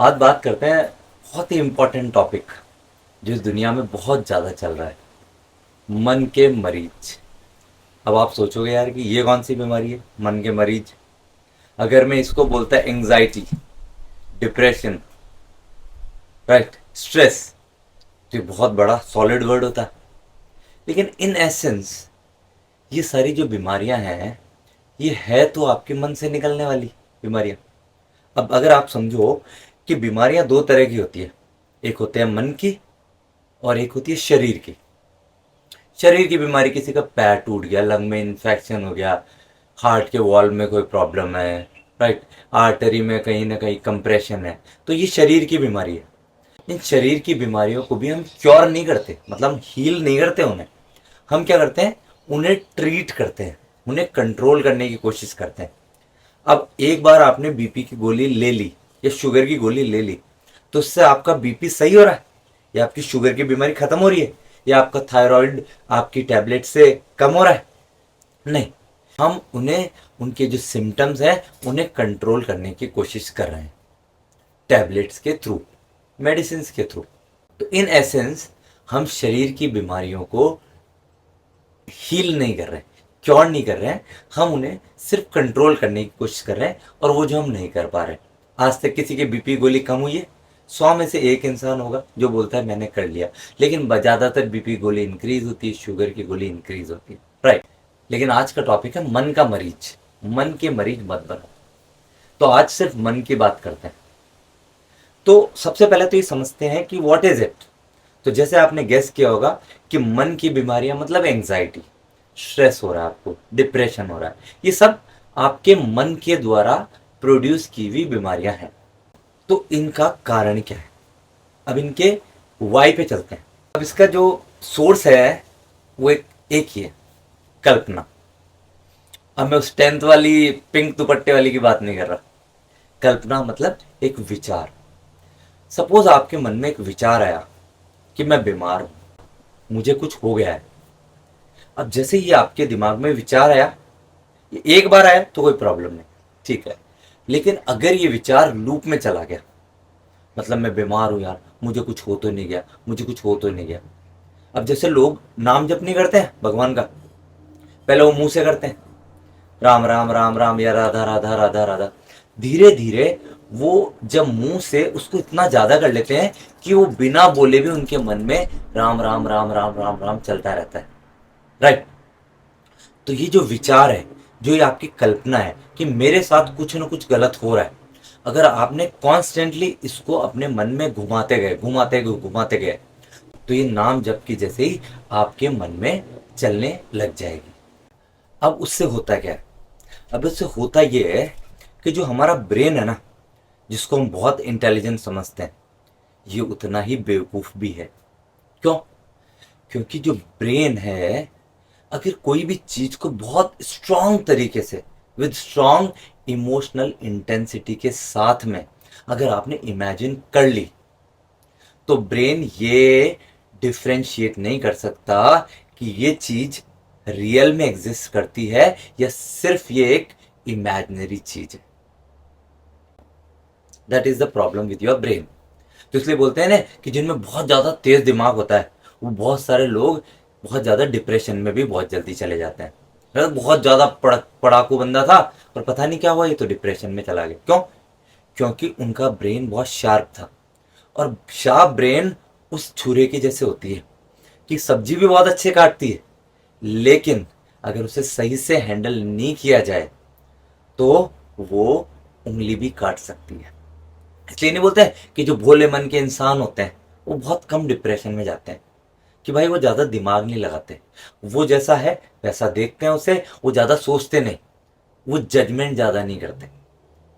आज बात करते हैं बहुत ही इम्पोर्टेंट टॉपिक जो इस दुनिया में बहुत ज़्यादा चल रहा है, मन के मरीज। अब आप सोचोगे यार कि ये कौन सी बीमारी है मन के मरीज। अगर मैं इसको बोलता एंग्जाइटी, डिप्रेशन, राइट, स्ट्रेस, तो ये बहुत बड़ा सॉलिड वर्ड होता है। लेकिन इन एसेंस ये सारी जो बीमारियां हैं ये है तो आपके मन से निकलने वाली बीमारियां। अब अगर आप समझो कि बीमारियां दो तरह की होती है, एक होते हैं मन की और एक होती है शरीर की। शरीर की बीमारी, किसी का पैर टूट गया, लंग में इन्फेक्शन हो गया, हार्ट के वॉल्व में कोई प्रॉब्लम है, राइट, आर्टरी में कहीं ना कहीं कंप्रेशन है, तो ये शरीर की बीमारी है। इन शरीर की बीमारियों को भी हम क्योर नहीं करते, मतलब हील नहीं करते उन्हें। हम क्या करते हैं, उन्हें ट्रीट करते हैं, उन्हें कंट्रोल करने की कोशिश करते हैं। अब एक बार आपने बीपी की गोली ले ली या शुगर की गोली ले ली, तो उससे आपका बीपी सही हो रहा है या आपकी शुगर की बीमारी खत्म हो रही है या आपका थायराइड आपकी टैबलेट से कम हो रहा है? नहीं, हम उन्हें, उनके जो सिम्टम्स हैं उन्हें कंट्रोल करने की कोशिश कर रहे हैं टैबलेट्स के थ्रू, मेडिसिन के थ्रू। तो इन एसेंस हम शरीर की बीमारियों को हील नहीं कर रहे, क्योर नहीं कर रहे हैं, हम उन्हें सिर्फ कंट्रोल करने की कोशिश कर रहे हैं, और वो जो हम नहीं कर पा रहे। आज तक किसी की बीपी गोली कम हुई है? 100 में से एक इंसान होगा जो बोलता है मैंने कर लिया। लेकिन ज़्यादातर बीपी गोली इंक्रीज होती है, शुगर की गोली इंक्रीज होती है, राइट। लेकिन आज का टॉपिक है मन का मरीज। मन के मरीज मत बनो। तो आज सिर्फ मन की बात करते हैं। तो सबसे पहले तो ये समझते हैं कि व्हाट इज इट। तो जैसे आपने गेस किया होगा कि मन की बीमारियां मतलब एंजाइटी, स्ट्रेस हो रहा है आपको, डिप्रेशन हो रहा है, ये सब आपके मन के द्वारा प्रोड्यूस की हुई बीमारियां हैं। तो इनका कारण क्या है? अब इनके वाई पे चलते हैं। अब इसका जो सोर्स है वो एक ही है, कल्पना। अब मैं उस 10th वाली पिंक दुपट्टे वाली की बात नहीं कर रहा। कल्पना मतलब एक विचार। सपोज आपके मन में एक विचार आया कि मैं बीमार हूं, मुझे कुछ हो गया है। अब जैसे ये आपके दिमाग में विचार आया, ये एक बार आया तो कोई प्रॉब्लम नहीं, ठीक है। लेकिन अगर ये विचार लूप में चला गया, मतलब मैं बीमार हूं यार, मुझे कुछ हो तो नहीं गया, मुझे कुछ हो तो नहीं गया। अब जैसे लोग नाम जप नहीं करते हैं भगवान का, पहले वो मुंह से करते हैं, राम राम राम राम या राधा राधा राधा राधा। धीरे धीरे वो जब मुंह से उसको इतना ज्यादा कर लेते हैं कि वो बिना बोले भी उनके मन में राम राम राम राम राम राम चलता रहता है, राइट। तो ये जो विचार है, जो ये आपकी कल्पना है कि मेरे साथ कुछ ना कुछ गलत हो रहा है, अगर आपने कॉन्स्टेंटली इसको अपने मन में घुमाते गए घुमाते गए घुमाते गए, तो ये नाम जप की जैसे ही आपके मन में चलने लग जाएगी। अब उससे होता क्या है? अब उससे होता ये है कि जो हमारा ब्रेन है ना, जिसको हम बहुत इंटेलिजेंट समझते हैं, ये उतना ही बेवकूफ भी है। क्यों? क्योंकि जो ब्रेन है, अगर कोई भी चीज को बहुत स्ट्रांग तरीके से, विद स्ट्रांग इमोशनल इंटेंसिटी के साथ में अगर आपने इमेजिन कर ली, तो ब्रेन ये डिफ्रेंशिएट नहीं कर सकता कि ये चीज रियल में एग्जिस्ट करती है या सिर्फ ये एक इमेजिनरी चीज है। That is the problem with your brain. तो इसलिए बोलते हैं ना कि जिनमें बहुत ज्यादा तेज दिमाग होता है, वो बहुत सारे लोग बहुत ज्यादा डिप्रेशन में भी बहुत जल्दी चले जाते हैं। अगर बहुत ज्यादा पढ़ाकू बंदा था और पता नहीं क्या हुआ, ये तो डिप्रेशन में चला गया। क्यों? क्योंकि उनका ब्रेन बहुत शार्प था। और शार्प ब्रेन उस छुरे की जैसे होती है कि सब्जी भी बहुत अच्छे काटती है, लेकिन अगर उसे सही से हैंडल नहीं किया जाए तो वो उंगली भी काट सकती है। इसलिए नहीं बोलते हैं कि जो भोले मन के इंसान होते हैं वो बहुत कम डिप्रेशन में जाते हैं, कि भाई वो ज्यादा दिमाग नहीं लगाते, वो जैसा है वैसा देखते हैं उसे, वो ज्यादा सोचते नहीं, वो जजमेंट ज्यादा नहीं करते,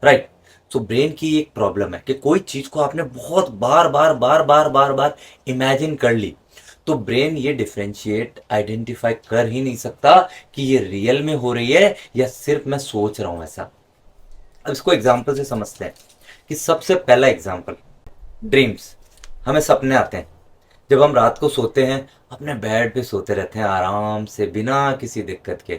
राइट। सो ब्रेन की एक प्रॉब्लम है कि कोई चीज को आपने बहुत बार बार बार बार बार बार इमेजिन कर ली, तो ब्रेन ये डिफ्रेंशिएट आइडेंटिफाई कर ही नहीं सकता कि ये रियल में हो रही है या सिर्फ मैं सोच रहा हूं ऐसा। अब इसको एग्जाम्पल से समझते हैं कि सबसे पहला एग्जाम्पल, ड्रीम्स। हमें सपने आते हैं, जब हम रात को सोते हैं अपने बेड पे सोते रहते हैं आराम से बिना किसी दिक्कत के,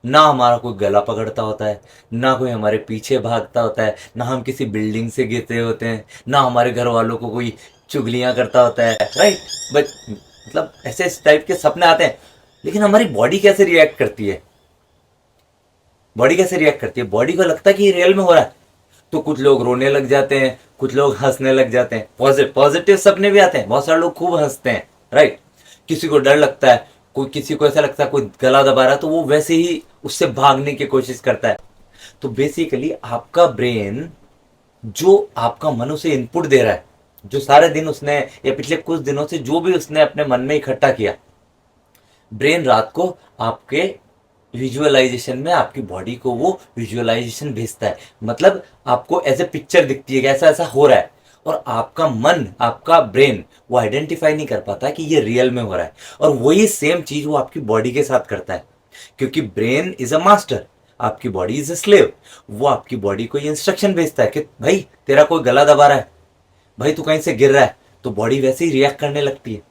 ना हमारा कोई गला पकड़ता होता है, ना कोई हमारे पीछे भागता होता है, ना हम किसी बिल्डिंग से गिरते होते हैं, ना हमारे घर वालों को कोई चुगलियां करता होता है, राइट। बट मतलब ऐसे इस टाइप के सपने आते हैं। लेकिन हमारी बॉडी कैसे रिएक्ट करती है? बॉडी को लगता है कि ये रियल में हो रहा है, तो कुछ लोग रोने लग जाते हैं, कुछ लोग हंसने लग जाते हैं। पॉजिटिव सपने भी आते हैं, बहुत सारे लोग खूब हंसते हैं, राइट। किसी को डर लगता है, कोई किसी को ऐसा लगता है कोई गला दबा रहा है, तो वो वैसे ही उससे भागने की कोशिश करता है। तो बेसिकली आपका ब्रेन जो आपका मन उसे इनपुट दे रहा है, जो सारे दिन उसने या पिछले कुछ दिनों से जो भी उसने अपने मन में इकट्ठा किया, ब्रेन रात को आपके विजुअलाइजेशन में आपकी बॉडी को वो विजुअलाइजेशन भेजता है। मतलब आपको एज ए पिक्चर दिखती है कि ऐसा ऐसा हो रहा है, और आपका मन, आपका ब्रेन वो आइडेंटिफाई नहीं कर पाता कि ये रियल में हो रहा है। और वही सेम चीज वो आपकी बॉडी के साथ करता है, क्योंकि ब्रेन इज अ मास्टर, आपकी बॉडी इज अ स्लेव। वो आपकी बॉडी को ये इंस्ट्रक्शन भेजता है कि भाई तेरा कोई गला दबा रहा है, भाई तू कहीं से गिर रहा है, तो बॉडी वैसे ही रिएक्ट करने लगती है।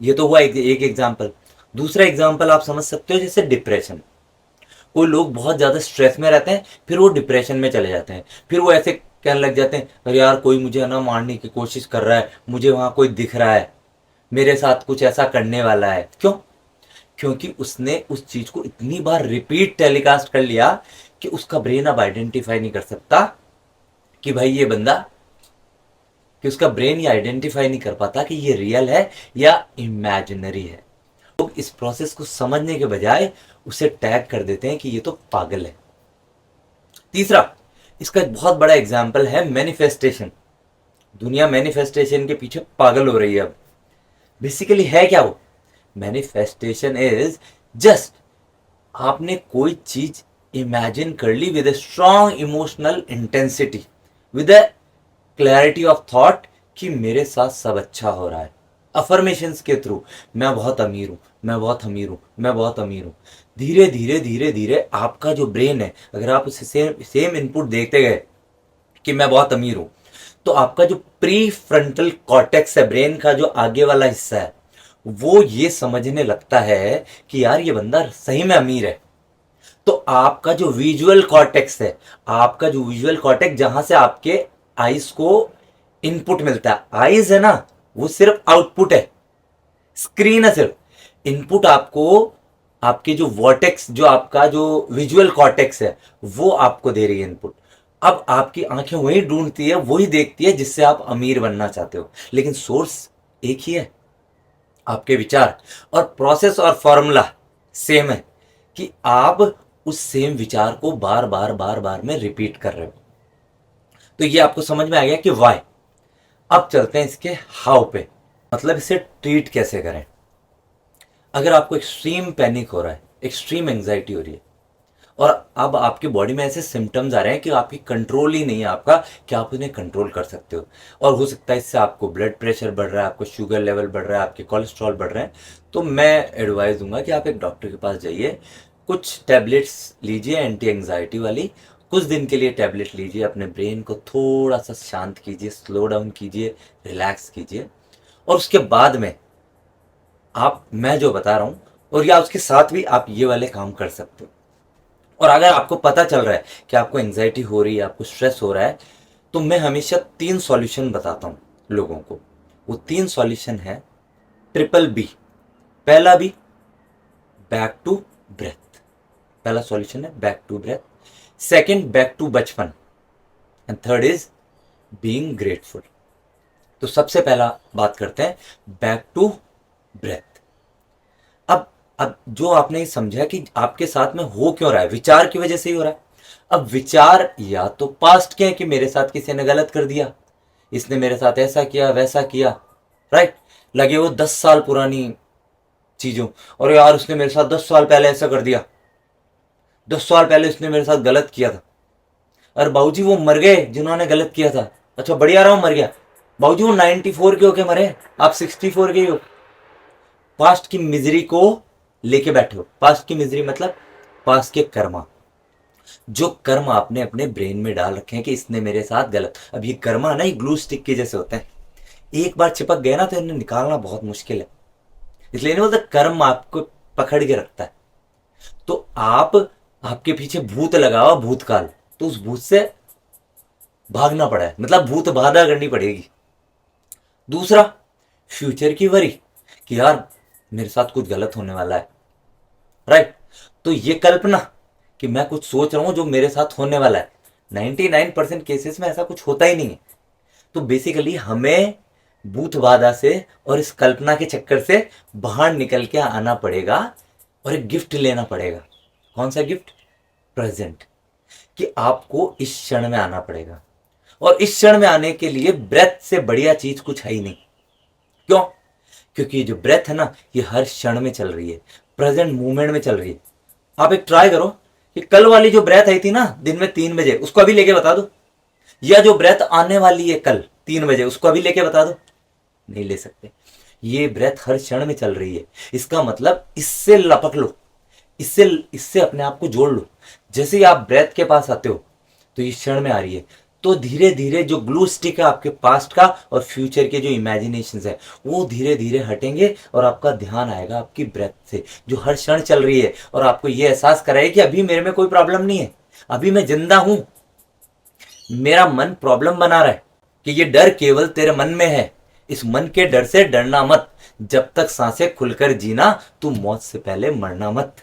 ये तो हुआ एक एग्जाम्पल। दूसरा एग्जाम्पल आप समझ सकते हो जैसे डिप्रेशन। कोई लोग बहुत ज्यादा स्ट्रेस में रहते हैं, फिर वो डिप्रेशन में चले जाते हैं, फिर वो ऐसे कहने लग जाते हैं अरे यार कोई मुझे ना मारने की कोशिश कर रहा है, मुझे वहां कोई दिख रहा है, मेरे साथ कुछ ऐसा करने वाला है। क्यों? क्योंकि उसने उस चीज को इतनी बार रिपीट टेलीकास्ट कर लिया कि उसका ब्रेन अब आइडेंटिफाई नहीं कर सकता कि भाई ये बंदा, कि उसका ब्रेन ये आइडेंटिफाई नहीं कर पाता कि ये रियल है या इमेजिनरी है। लोग इस प्रोसेस को समझने के बजाय उसे टैग कर देते हैं कि ये तो पागल है। तीसरा, इसका एक बहुत बड़ा एग्जाम्पल है मैनिफेस्टेशन। दुनिया मैनिफेस्टेशन के पीछे पागल हो रही है अब। बेसिकली है क्या वो? मैनिफेस्टेशन इज जस्ट आपने कोई चीज इमेजिन कर ली with a strong emotional intensity, with a clarity of thought कि मेरे साथ सब अच्छा हो रहा है। अफर्मेशंस के थ्रू, मैं बहुत अमीर हूं, मैं बहुत अमीर हूं, मैं बहुत अमीर हूं। धीरे धीरे धीरे धीरे आपका जो ब्रेन है, अगर आप उसे सेम इनपुट देखते गए कि मैं बहुत अमीर हूं, तो आपका जो प्री फ्रंटल कॉर्टेक्स है, ब्रेन का जो आगे वाला हिस्सा है, वो ये समझने लगता है कि यार ये बंदा सही में अमीर है। तो आपका जो विजुअल कॉर्टेक्स है, आपका जो विजुअल कॉर्टेक्स जहां से आपके आईज को इनपुट मिलता है, आईज है ना वो सिर्फ आउटपुट है, स्क्रीन है सिर्फ, इनपुट आपको आपके जो वॉर्टेक्स, जो आपका जो विजुअल कॉर्टेक्स है वो आपको दे रही है इनपुट। अब आपकी आंखें वही ढूंढती है, वही देखती है जिससे आप अमीर बनना चाहते हो, लेकिन सोर्स एक ही है, आपके विचार। और प्रोसेस और फॉर्मूला सेम है कि आप उस सेम विचार को बार बार बार बार में रिपीट कर रहे हो। तो ये आपको समझ में आ गया कि वाई। अब चलते हैं इसके हाउ पे, मतलब इसे ट्रीट कैसे करें। अगर आपको एक्सट्रीम पैनिक हो रहा है, एक्सट्रीम एंजाइटी हो रही है, और अब आपकी बॉडी में ऐसे सिम्टम्स आ रहे हैं कि आपकी कंट्रोल ही नहीं है आपका कि आप उन्हें कंट्रोल कर सकते हो, और हो सकता है इससे आपको ब्लड प्रेशर बढ़ रहा है, आपको शुगर लेवल बढ़ रहा है, आपके कोलेस्ट्रॉल बढ़ रहे हैं, तो मैं एडवाइस दूंगा कि आप एक डॉक्टर के पास जाइए, कुछ टैबलेट्स लीजिए एंटी एंजाइटी वाली, कुछ दिन के लिए टैबलेट लीजिए, अपने ब्रेन को थोड़ा सा शांत कीजिए, स्लो डाउन कीजिए, रिलैक्स कीजिए, और उसके बाद में आप मैं जो बता रहा हूं, और या उसके साथ भी आप ये वाले काम कर सकते हो। और अगर आपको पता चल रहा है कि आपको एंजाइटी हो रही है, आपको स्ट्रेस हो रहा है, तो मैं हमेशा 3 सॉल्यूशन बताता हूं लोगों को। वो 3 सॉल्यूशन है ट्रिपल बी। पहला बी, बैक टू ब्रेथ। पहला सॉल्यूशन है back to breath, second back to बचपन, and third is being grateful. तो सबसे पहला बात करते हैं बैक टू ब्रेथ। अब जो आपने समझा कि आपके साथ में हो क्यों रहा है, विचार की वजह से ही हो रहा है। अब विचार या तो पास्ट के हैं कि मेरे साथ किसी ने गलत कर दिया, इसने मेरे साथ ऐसा किया वैसा किया, राइट, लगे वो 10 साल पुरानी चीजों, और यार उसने मेरे साथ 10 साल पहले ऐसा कर दिया, 10 साल पहले उसने मेरे साथ गलत किया था, अरे बाबूजी वो मर गए जिन्होंने गलत किया था, अच्छा बढ़िया रहा, मर गया बाबूजी, वो 94 के होके मरे, आप 64 के ही हो। पास्ट की मिजरी को लेके बैठे हो। पास्ट की मिजरी मतलब पास्ट के कर्मा, जो कर्म आपने अपने ब्रेन में डाल रखे हैं कि इसने मेरे साथ गलत। अब ये कर्मा ना, ये ग्लू स्टिक के जैसे होते हैं, एक बार चिपक गए ना तो इन्हें निकालना बहुत मुश्किल है। इसलिए नहीं बोलते कर्म आपको पकड़ के रखता है। तो आपके पीछे भूत लगा हुआ, भूतकाल, तो उस भूत से भागना पड़ा है, मतलब भूत बाधा करनी पड़ेगी। दूसरा, फ्यूचर की वरी कि यार मेरे साथ कुछ गलत होने वाला है, राइट। तो ये कल्पना कि मैं कुछ सोच रहा हूं जो मेरे साथ होने वाला है, 99% केसेस में ऐसा कुछ होता ही नहीं है। तो बेसिकली हमें भूत बाधा से और इस कल्पना के चक्कर से बाहर निकल के आना पड़ेगा और एक गिफ्ट लेना पड़ेगा। कौन सा गिफ्ट? प्रेजेंट। कि आपको इस क्षण में आना पड़ेगा, और इस क्षण में आने के लिए ब्रेथ से बढ़िया चीज कुछ है ही नहीं। क्यों? क्योंकि ये जो ब्रेथ है ना, ये हर क्षण में चल रही है, प्रेजेंट मूवमेंट में चल रही है। आप एक ट्राई करो कि कल वाली जो ब्रेथ आई थी ना दिन में 3 बजे, उसको अभी लेके बता दो, या जो ब्रेथ आने वाली है कल 3 बजे, उसको अभी लेके बता दो। नहीं ले सकते। ये ब्रेथ हर क्षण में चल रही है। इसका मतलब इससे लपक लो, इससे इससे अपने आप को जोड़ लो। जैसे ही आप ब्रेथ के पास आते हो तो इस क्षण में आ रही है, तो धीरे धीरे जो ग्लू स्टिक है आपके पास्ट का और फ्यूचर के जो इमेजिनेशन है वो धीरे धीरे हटेंगे, और आपका ध्यान आएगा आपकी ब्रेथ से जो हर क्षण चल रही है, और आपको ये एहसास कराएगी कि अभी मेरे में कोई प्रॉब्लम नहीं है, अभी मैं जिंदा हूं। मेरा मन प्रॉब्लम बना रहा है कि ये डर केवल तेरे मन में है, इस मन के डर से डरना मत, जब तक सांसें खुलकर जीना तू मौत से पहले मरना मत।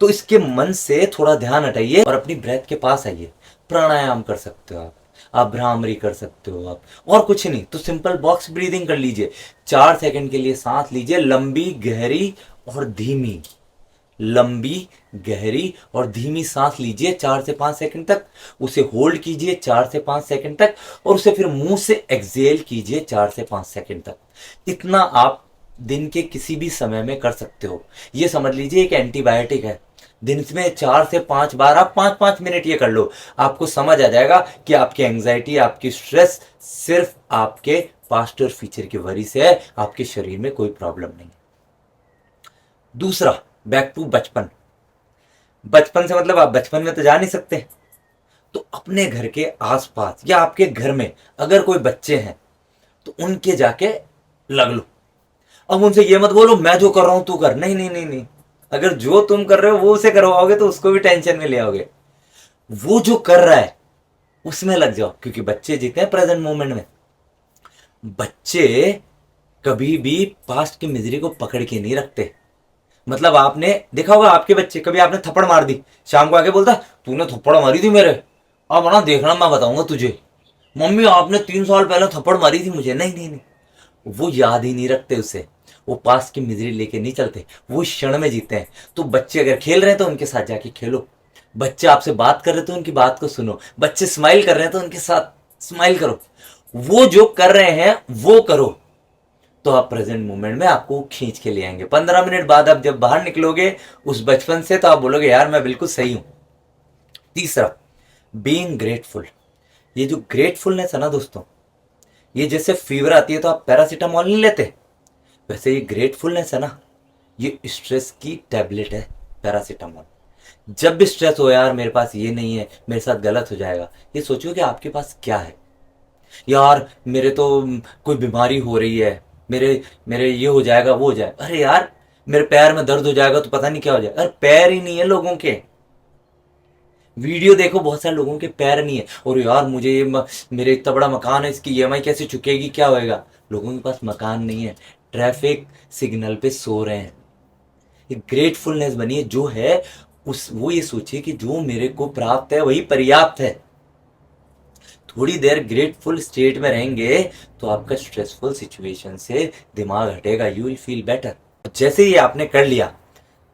तो इसके मन से थोड़ा ध्यान हटाइए और अपनी ब्रेथ के पास आइए। प्राणायाम कर सकते हो आप भ्रामरी कर सकते हो आप, और कुछ नहीं तो सिंपल बॉक्स ब्रीदिंग कर लीजिए। 4 सेकंड के लिए सांस लीजिए, लंबी गहरी और धीमी, लंबी गहरी और धीमी सांस लीजिए 4 से 5 सेकंड तक, उसे होल्ड कीजिए 4 से 5 सेकंड तक, और उसे फिर मुंह से एक्सेल कीजिए 4 से 5 सेकंड तक। इतना आप दिन के किसी भी समय में कर सकते हो। ये समझ लीजिए एक एंटीबायोटिक है। दिन में 4 से 5 बार आप 5 5 मिनट ये कर लो, आपको समझ आ जाएगा कि आपकी एंग्जाइटी, आपकी स्ट्रेस सिर्फ आपके पास्ट और फ्यूचर की वजह से है, आपके शरीर में कोई प्रॉब्लम नहीं। दूसरा, बैक टू बचपन। बचपन से मतलब आप बचपन में तो जा नहीं सकते, तो अपने घर के आसपास या आपके घर में अगर कोई बच्चे हैं तो उनके जाके लग लो। अब उनसे ये मत बोलो मैं जो कर रहा हूं तू कर, नहीं नहीं नहीं नहीं। अगर जो तुम कर रहे हो वो उसे करवाओगे तो उसको भी टेंशन में ले आओगे। वो जो कर रहा है उसमें लग जाओ, क्योंकि बच्चे जीते हैं प्रेजेंट मोमेंट में। बच्चे कभी भी पास्ट की मिजरी को पकड़ के नहीं रखते। मतलब आपने देखा होगा आपके बच्चे, कभी आपने थप्पड़ मार दी, शाम को आके बोलता तूने थप्पड़ मारी थी मेरे, अब ना देखना मैं बताऊंगा तुझे, मम्मी आपने 3 साल पहले थप्पड़ मारी थी मुझे। नहीं नहीं नहीं, वो याद ही नहीं रखते उसे, वो पास की मिजरी लेके नहीं चलते, वो क्षण में जीते हैं। तो बच्चे अगर खेल रहे हैं तो उनके साथ जाके खेलो, बच्चे आपसे बात कर रहे तो उनकी बात को सुनो, बच्चे स्माइल कर रहे हैं तो उनके साथ स्माइल करो, वो जो कर रहे हैं वो करो। तो आप प्रेजेंट मोमेंट में आपको खींच के ले आएंगे। 15 मिनट बाद आप जब बाहर निकलोगे उस बचपन से, तो आप बोलोगे यार मैं बिल्कुल सही हूं। तीसरा, बीइंग ग्रेटफुल। ये जो ग्रेटफुलनेस है ना दोस्तों, ये जैसे फीवर आती है तो आप पैरासीटामोल नहीं लेते, वैसे ये ग्रेटफुलनेस है ना, ये स्ट्रेस की टैबलेट है, पैरासीटामोल। जब भी स्ट्रेस हो यार मेरे पास ये नहीं है, मेरे साथ गलत हो जाएगा, ये सोचो कि आपके पास क्या है। यार मेरे तो कोई बीमारी हो रही है, मेरे मेरे ये हो जाएगा वो हो जाएगा, अरे यार मेरे पैर में दर्द हो जाएगा तो पता नहीं क्या हो जाएगा, अरे पैर ही नहीं है लोगों के। वीडियो देखो बहुत सारे लोगों के पैर नहीं है, और यार मुझे ये मेरे इतना बड़ा मकान है, इसकी ईएमआई कैसे चुकेगी, क्या होएगा। लोगों के पास मकान नहीं है, ट्रैफिक सिग्नल पे सो रहे हैं। ये ग्रेटफुलनेस बनिए, जो है उस वो ये सोचिए कि जो मेरे को प्राप्त है वही पर्याप्त है। थोड़ी देर ग्रेटफुल स्टेट में रहेंगे तो आपका स्ट्रेसफुल सिचुएशन से दिमाग हटेगा, यू विल फील बेटर। जैसे ही आपने कर लिया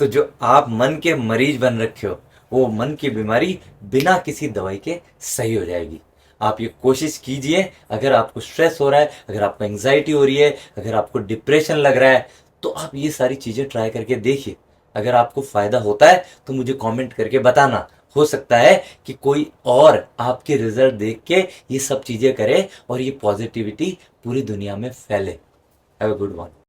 तो जो आप मन के मरीज बन रखे हो वो मन की बीमारी बिना किसी दवाई के सही हो जाएगी। आप ये कोशिश कीजिए। अगर आपको स्ट्रेस हो रहा है, अगर आपको एंग्जाइटी हो रही है, अगर आपको डिप्रेशन लग रहा है, तो आप ये सारी चीजें ट्राई करके देखिए। अगर आपको फायदा होता है तो मुझे कमेंट करके बताना। हो सकता है कि कोई और आपके रिजल्ट देख के ये सब चीजें करे और ये पॉजिटिविटी पूरी दुनिया में फैले। Have a good one.